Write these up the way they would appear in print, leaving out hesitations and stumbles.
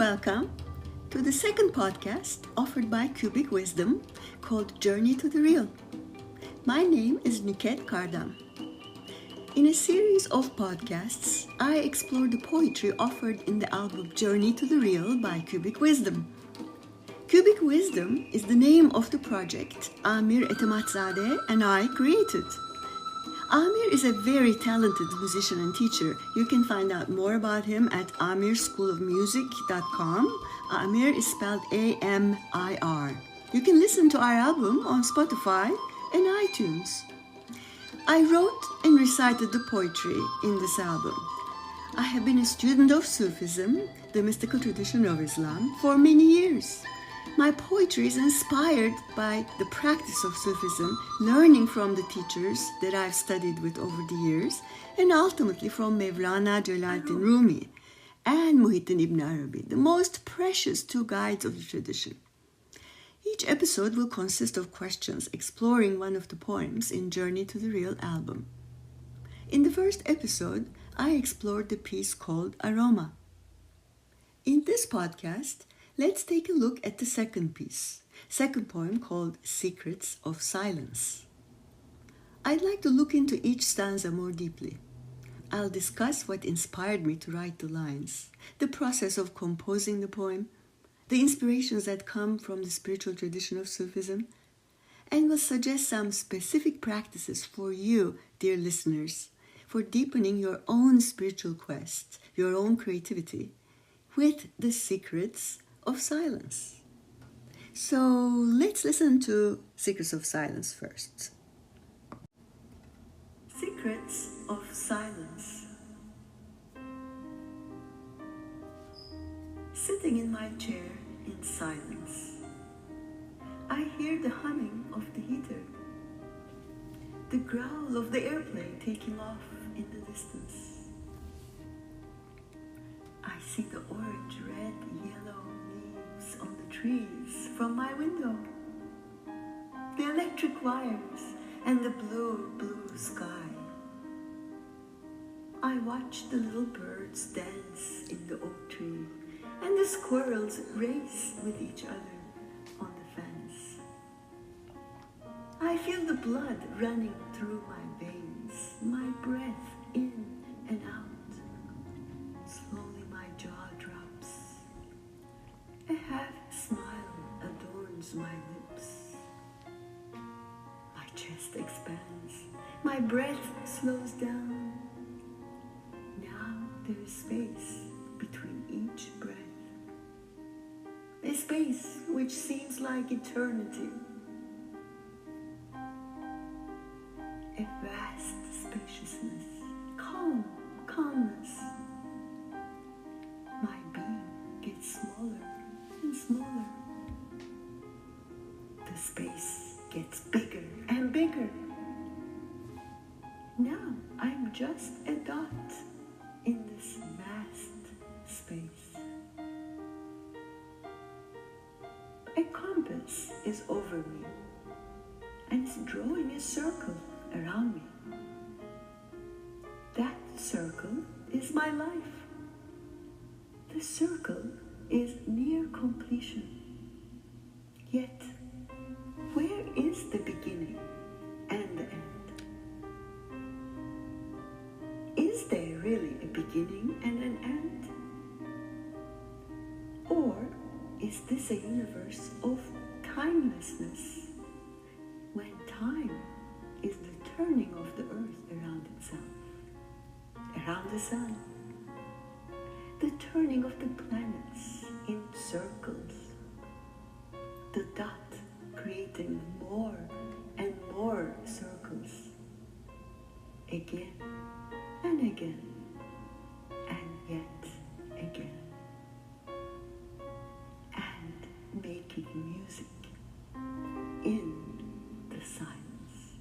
welcome to the second podcast offered by Cubic Wisdom called Journey to the Real. My name is Nüket Kardam. In a series of podcasts, I explore the poetry offered in the album Journey to the Real by Cubic Wisdom. Cubic Wisdom is the name of the project Amir Etematzadeh and I created. Amir is a very talented musician and teacher. You can find out more about him at amirschoolofmusic.com. Amir is spelled A-M-I-R. You can listen to our album on Spotify and iTunes. I wrote and recited the poetry in this album. I have been a student of Sufism, the mystical tradition of Islam, for many years. My poetry is inspired by the practice of Sufism, learning from the teachers that I've studied with over the years, and ultimately from Mevlana Celaleddin Rumi and Muhyiddin Ibn Arabi, the most precious two guides of the tradition. Each episode will consist of questions exploring one of the poems in Journey to the Real album. In the first episode, I explored the piece called Aroma. In this podcast, let's take a look at the second poem called Secrets of Silence. I'd like to look into each stanza more deeply. I'll discuss what inspired me to write the lines, the process of composing the poem, the inspirations that come from the spiritual tradition of Sufism, and will suggest some specific practices for you, dear listeners, for deepening your own spiritual quest, your own creativity, with the secrets of silence. So let's listen to Secrets of Silence first. Secrets of Silence. Sitting in my chair in silence, I hear the humming of the heater, the growl of the airplane taking off in the distance. I see the orange, red, yellow leaves on the trees from my window, the electric wires and the blue, blue sky. I watch the little birds dance in the oak tree and the squirrels race with each other on the fence. I feel the blood running through my veins, my breath in and out. Slowly my jaw drops. A half smile adorns my lips. My chest expands. My breath slows down. Now there is space between each breath. A space which seems like eternity. A vast spaciousness, calmness. My being gets smaller and smaller. The space gets bigger and bigger. Now I'm just a dot in this vast space. A compass is over me and it's drawing a circle around me. That circle is my life. The circle is near completion. Yet, where is the beginning and the end? Is there really a beginning and an end? Or is this a universe of timelessness, when time is the turning of the earth around itself, around the sun? The turning of the planets in circles, the dot creating more and more circles, again and again, and yet again, and making music in the silence.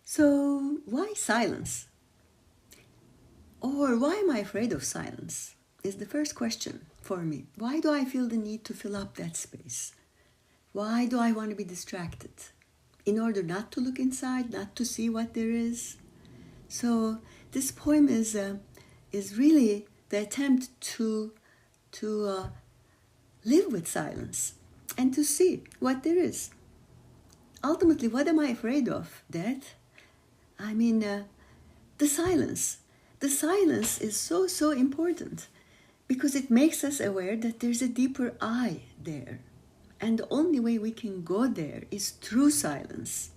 So, why silence? Or why am I afraid of silence? Is the first question for me. Why do I feel the need to fill up that space? Why do I want to be distracted? In order not to look inside, not to see what there is? So this poem is really the attempt to live with silence and to see what there is. Ultimately, what am I afraid of? Death? I mean, the silence. The silence is so important because it makes us aware that there's a deeper I there. And the only way we can go there is through silence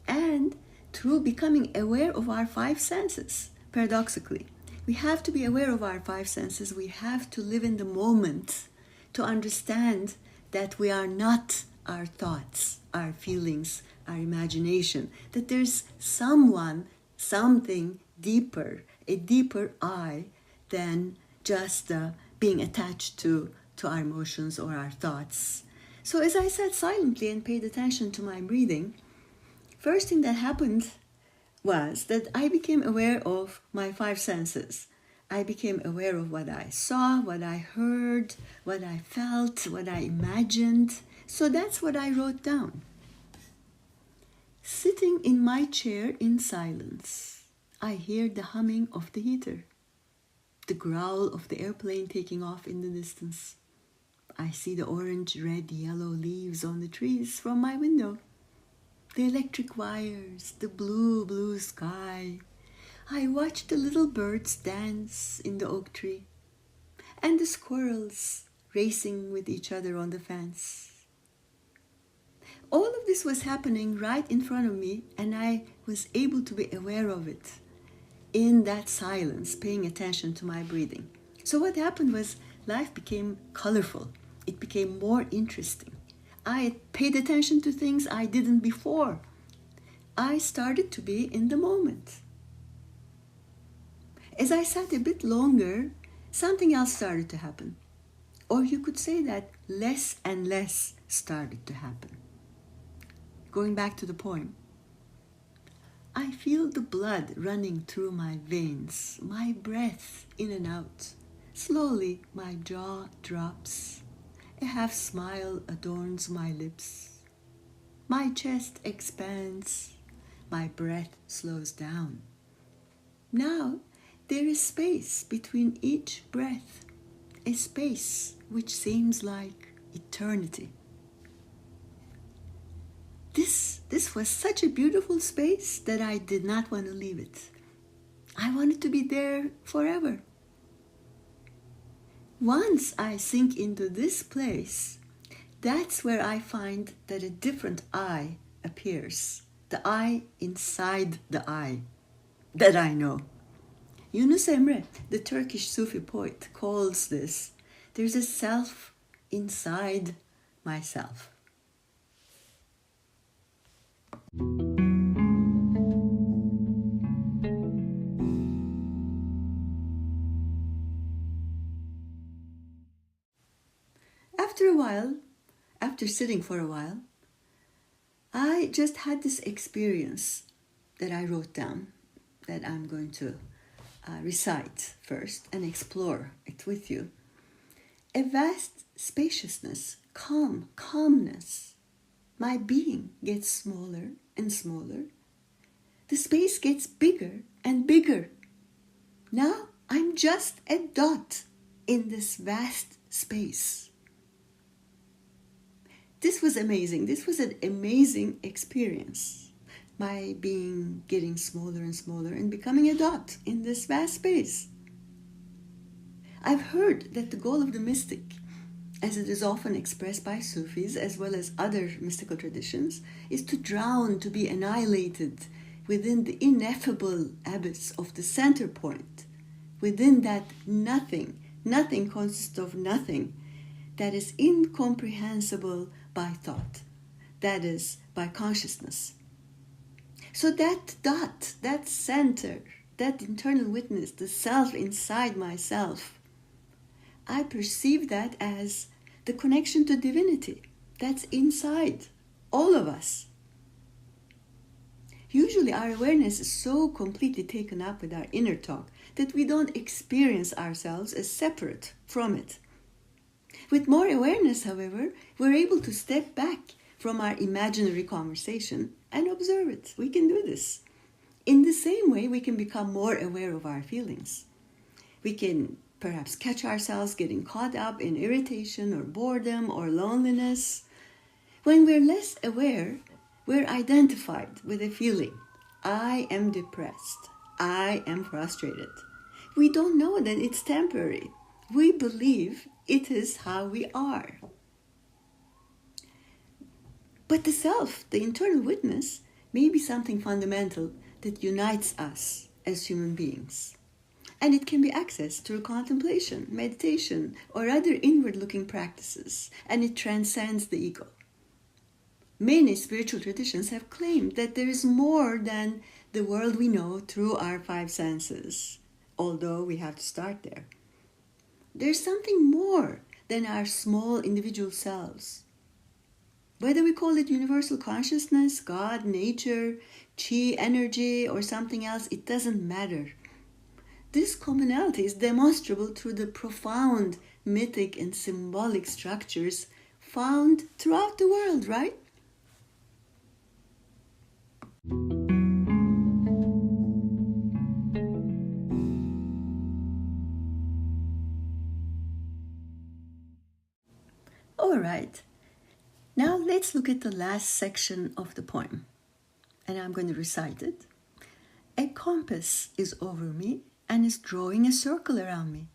and through becoming aware of our five senses, paradoxically. We have to be aware of our five senses. We have to live in the moment to understand that we are not our thoughts, our feelings, our imagination, that there's someone, something deeper, a deeper I than just being attached to our emotions or our thoughts. So as I sat silently and paid attention to my breathing, first thing that happened was that I became aware of my five senses. I became aware of what I saw, what I heard, what I felt, what I imagined. So that's what I wrote down. Sitting in my chair in silence, I hear the humming of the heater, the growl of the airplane taking off in the distance. I see the orange, red, yellow leaves on the trees from my window, the electric wires, the blue sky. I watch the little birds dance in the oak tree and the squirrels racing with each other on the fence. All of this was happening right in front of me, and I was able to be aware of it in that silence, paying attention to my breathing. So what happened was life became colorful. It became more interesting. I paid attention to things I didn't before. I started to be in the moment. As I sat a bit longer, something else started to happen. Or you could say that less and less started to happen. Going back to the poem, I feel the blood running through my veins, my breath in and out. Slowly, my jaw drops. A half smile adorns my lips. My chest expands. My breath slows down. Now, there is space between each breath, a space which seems like eternity. This was such a beautiful space that I did not want to leave it. I wanted to be there forever. Once I sink into this place, that's where I find that a different I appears. The I inside the I that I know. Yunus Emre, the Turkish Sufi poet, calls this, there's a self inside myself. After a while, after sitting for a while, I just had this experience that I wrote down that I'm going to recite first and explore it with you. A vast spaciousness, calmness. My being gets smaller and smaller. The space gets bigger and bigger. Now I'm just a dot in this vast space. This was amazing. This was an amazing experience. My being getting smaller and smaller and becoming a dot in this vast space. I've heard that the goal of the mystic, as it is often expressed by Sufis as well as other mystical traditions, is to drown, to be annihilated within the ineffable abyss of the center point, within that nothing consists of nothing, that is incomprehensible by thought, that is by consciousness. So that dot, that center, that internal witness, the self inside myself, I perceive that as the connection to divinity that's inside all of us. Usually our awareness is so completely taken up with our inner talk that we don't experience ourselves as separate from it. With more awareness, however, we're able to step back from our imaginary conversation and observe it. We can do this. In the same way, we can become more aware of our feelings. We can perhaps catch ourselves getting caught up in irritation or boredom or loneliness. When we're less aware, we're identified with a feeling. I am depressed. I am frustrated. We don't know that it's temporary. We believe it is how we are. But the self, the internal witness, may be something fundamental that unites us as human beings. And it can be accessed through contemplation, meditation, or other inward-looking practices, and it transcends the ego. Many spiritual traditions have claimed that there is more than the world we know through our five senses, although we have to start there. There's something more than our small individual selves. Whether we call it universal consciousness, God, nature, chi, energy, or something else, it doesn't matter. This commonality is demonstrable through the profound mythic and symbolic structures found throughout the world, right? All right. Now let's look at the last section of the poem, and I'm going to recite it. A compass is over me and is drawing a circle around me.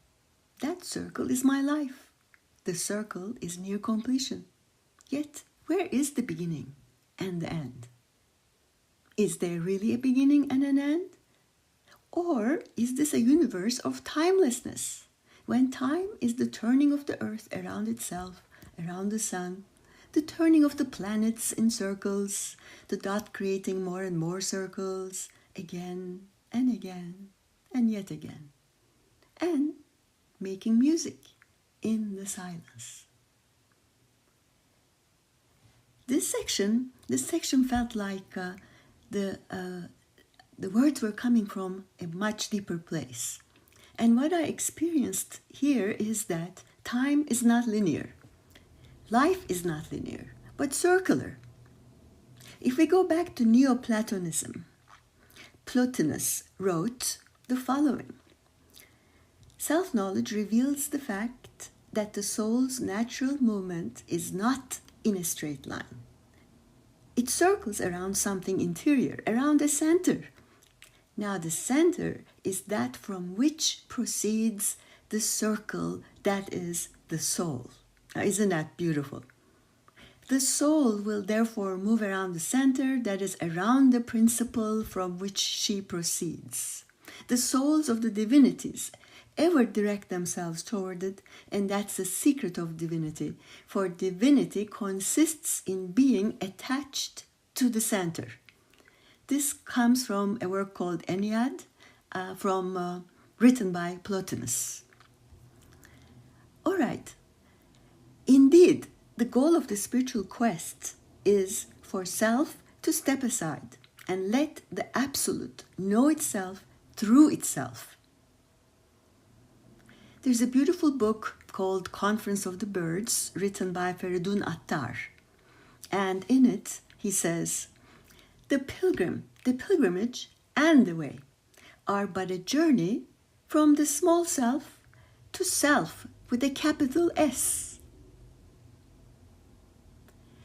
That circle is my life. The circle is near completion. Yet, where is the beginning and the end? Is there really a beginning and an end? Or is this a universe of timelessness, when time is the turning of the earth around itself, around the sun, the turning of the planets in circles, the dot creating more and more circles, again and again and yet again, and making music in the silence. This section felt like the words were coming from a much deeper place. And what I experienced here is that time is not linear. Life is not linear, but circular. If we go back to Neoplatonism, Plotinus wrote the following: self-knowledge reveals the fact that the soul's natural movement is not in a straight line. It circles around something interior, around a center. Now the center is that from which proceeds the circle that is the soul. Now, isn't that beautiful? The soul will therefore move around the center that is around the principle from which she proceeds. The souls of the divinities ever direct themselves toward it, and that's the secret of divinity. For divinity consists in being attached to the center. This comes from a work called Ennead, written by Plotinus. All right. Indeed, the goal of the spiritual quest is for self to step aside and let the absolute know itself through itself. There's a beautiful book called Conference of the Birds, written by Feridun Attar. And in it, he says, the pilgrimage and the way are but a journey from the small self to self with a capital S.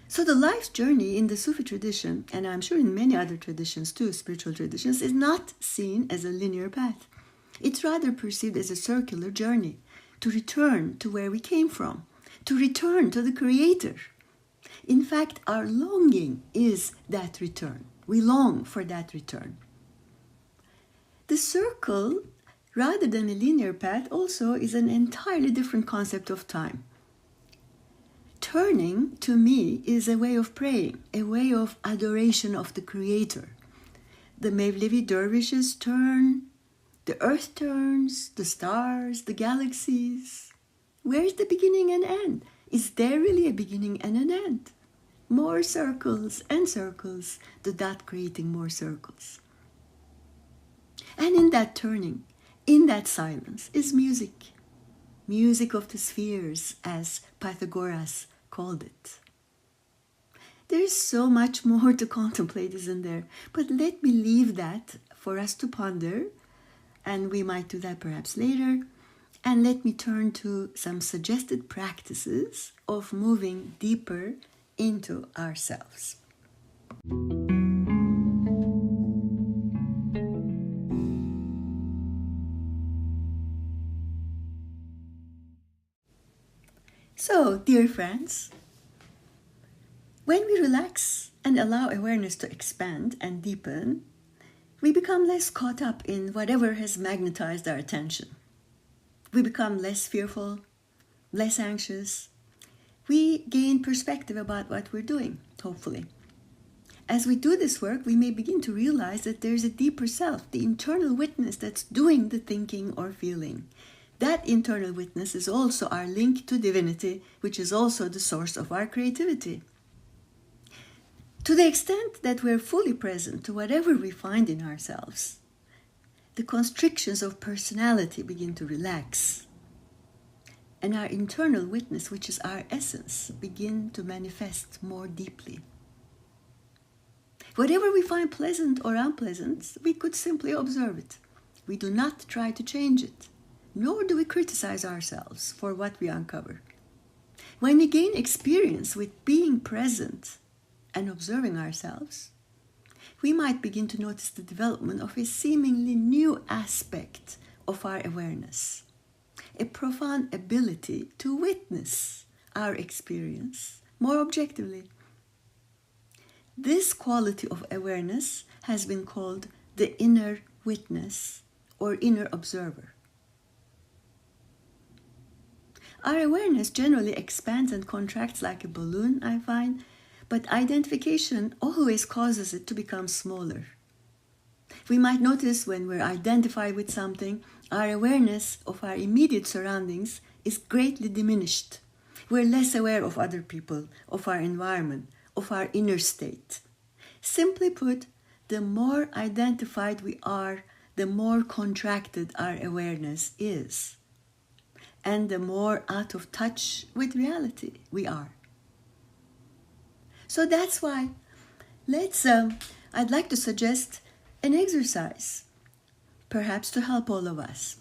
So the life's journey in the Sufi tradition, and I'm sure in many other traditions too, spiritual traditions, is not seen as a linear path. It's rather perceived as a circular journey to return to where we came from, to return to the Creator. In fact, our longing is that return. We long for that return. The circle, rather than a linear path, also is an entirely different concept of time. Turning, to me, is a way of praying, a way of adoration of the Creator. The Mevlevi dervishes turn, the earth turns, the stars, the galaxies. Where is the beginning and end? Is there really a beginning and an end? More circles and circles, the dot creating more circles. And in that turning, in that silence, is music. Music of the spheres, as Pythagoras called it. There is so much more to contemplate, isn't there? But let me leave that for us to ponder, and we might do that perhaps later. And let me turn to some suggested practices of moving deeper into ourselves. So, dear friends, when we relax and allow awareness to expand and deepen, we become less caught up in whatever has magnetized our attention. We become less fearful, less anxious. We gain perspective about what we're doing, hopefully. As we do this work, we may begin to realize that there's a deeper self, the internal witness that's doing the thinking or feeling. That internal witness is also our link to divinity, which is also the source of our creativity. To the extent that we're fully present to whatever we find in ourselves, the constrictions of personality begin to relax, and our internal witness, which is our essence, begin to manifest more deeply. Whatever we find pleasant or unpleasant, we could simply observe it. We do not try to change it, nor do we criticize ourselves for what we uncover. When we gain experience with being present and observing ourselves, we might begin to notice the development of a seemingly new aspect of our awareness, a profound ability to witness our experience more objectively. This quality of awareness has been called the inner witness or inner observer. Our awareness generally expands and contracts like a balloon, I find, but identification always causes it to become smaller. We might notice when we're identified with something, our awareness of our immediate surroundings is greatly diminished. We're less aware of other people, of our environment, of our inner state. Simply put, the more identified we are, the more contracted our awareness is, and the more out of touch with reality we are. So that's why I'd like to suggest an exercise, perhaps to help all of us.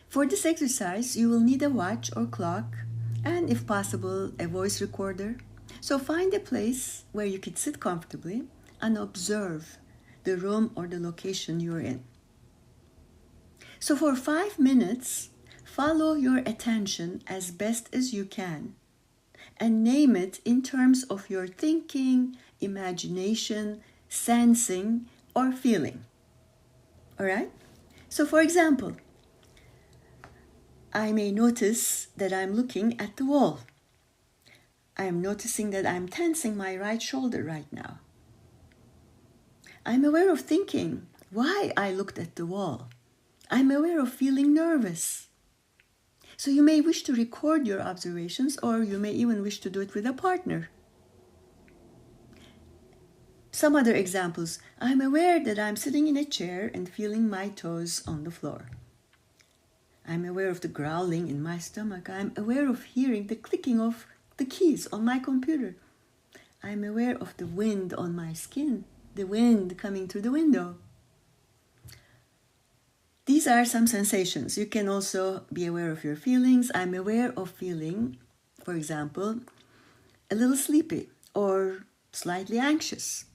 For this exercise, you will need a watch or clock, and if possible, a voice recorder. So find a place where you can sit comfortably and observe the room or the location you're in. So for 5 minutes, follow your attention as best as you can and name it in terms of your thinking, imagination, sensing, or feeling. All right? So for example, I may notice that I'm looking at the wall. I'm noticing that I'm tensing my right shoulder right now. I'm aware of thinking why I looked at the wall. I'm aware of feeling nervous. So you may wish to record your observations, or you may even wish to do it with a partner. Some other examples. I'm aware that I'm sitting in a chair and feeling my toes on the floor. I'm aware of the growling in my stomach. I'm aware of hearing the clicking of the keys on my computer. I'm aware of the wind on my skin, the wind coming through the window. These are some sensations. You can also be aware of your feelings. I'm aware of feeling, for example, a little sleepy or slightly anxious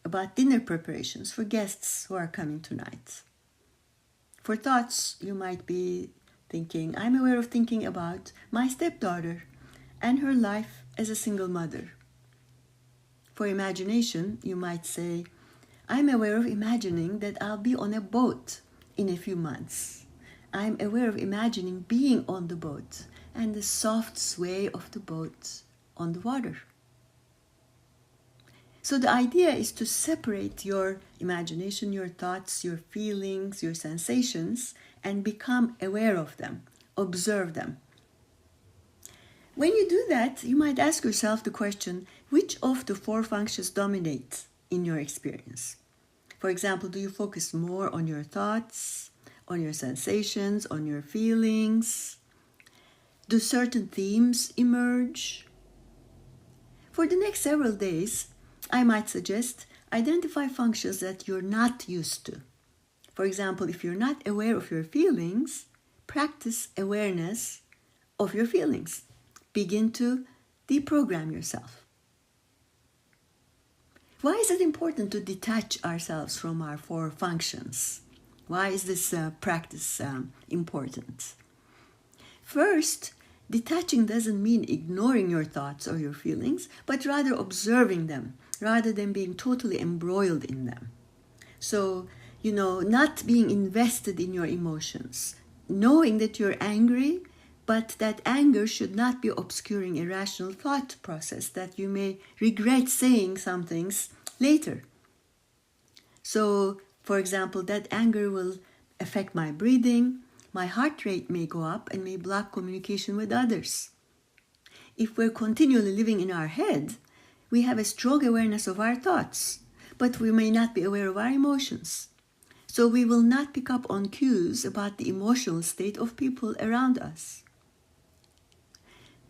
about dinner preparations for guests who are coming tonight. For thoughts, you might be thinking, I'm aware of thinking about my stepdaughter and her life as a single mother. For imagination, you might say, I'm aware of imagining that I'll be on a boat in a few months. I'm aware of imagining being on the boat and the soft sway of the boat on the water. So the idea is to separate your imagination, your thoughts, your feelings, your sensations, and become aware of them, observe them. When you do that, you might ask yourself the question, which of the 4 functions dominate in your experience? For example, do you focus more on your thoughts, on your sensations, on your feelings? Do certain themes emerge? For the next several days, I might suggest identify functions that you're not used to. For example, if you're not aware of your feelings, practice awareness of your feelings. Begin to deprogram yourself. Why is it important to detach ourselves from our four functions? Why is this practice important? First, detaching doesn't mean ignoring your thoughts or your feelings, but rather observing them, rather than being totally embroiled in them. So, not being invested in your emotions, knowing that you're angry, but that anger should not be obscuring a rational thought process, that you may regret saying some things later. So, for example, that anger will affect my breathing, my heart rate may go up and may block communication with others. If we're continually living in our head, we have a strong awareness of our thoughts, but we may not be aware of our emotions. So we will not pick up on cues about the emotional state of people around us.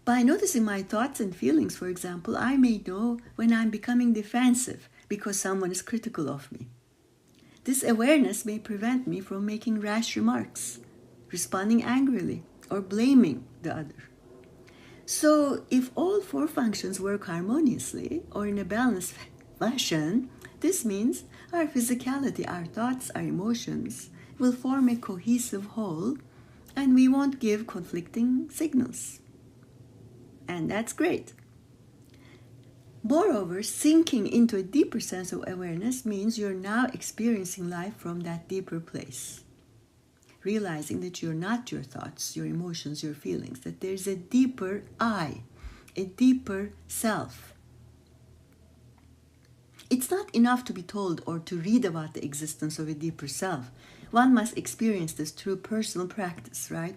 By noticing my thoughts and feelings, for example, I may know when I'm becoming defensive because someone is critical of me. This awareness may prevent me from making rash remarks, responding angrily, or blaming the other. So if all four functions work harmoniously or in a balanced fashion, this means our physicality, our thoughts, our emotions will form a cohesive whole, and we won't give conflicting signals. And that's great. Moreover, sinking into a deeper sense of awareness means you're now experiencing life from that deeper place. Realizing that you're not your thoughts, your emotions, your feelings, that there's a deeper I, a deeper self. It's not enough to be told or to read about the existence of a deeper self. One must experience this through personal practice, right?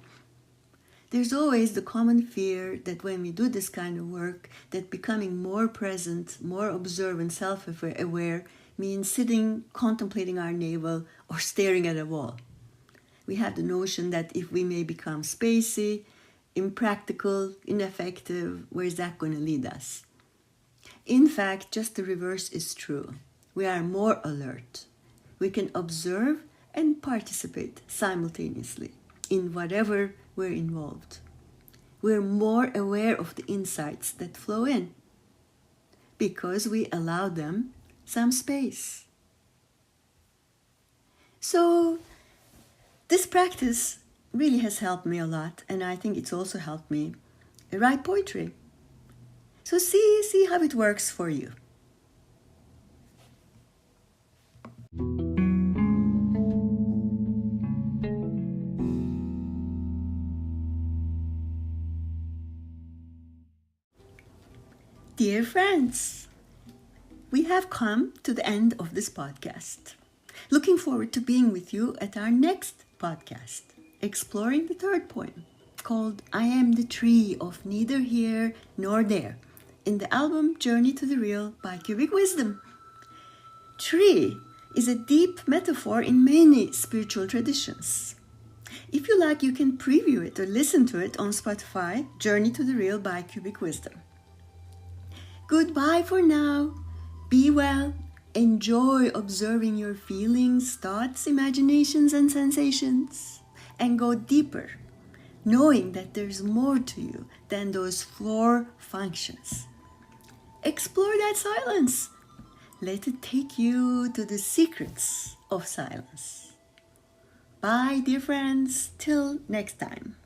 There's always the common fear that when we do this kind of work, that becoming more present, more observant, self-aware means sitting, contemplating our navel, or staring at a wall. We have the notion that if we may become spacey, impractical, ineffective, where is that going to lead us? In fact, just the reverse is true. We are more alert. We can observe and participate simultaneously in whatever we're involved. We're more aware of the insights that flow in because we allow them some space. So, this practice really has helped me a lot, and I think it's also helped me write poetry. So see how it works for you. Dear friends, we have come to the end of this podcast. Looking forward to being with you at our next podcast, exploring the third poem called I Am the Tree of Neither Here Nor There, in the album Journey to the Real by Cubic Wisdom. Tree is a deep metaphor in many spiritual traditions. If you like, you can preview it or listen to it on Spotify, Journey to the Real by Cubic Wisdom. Goodbye for now. Be well. Enjoy observing your feelings, thoughts, imaginations, and sensations. And go deeper, knowing that there's more to you than those four functions. Explore that silence. Let it take you to the secrets of silence. Bye, dear friends. Till next time.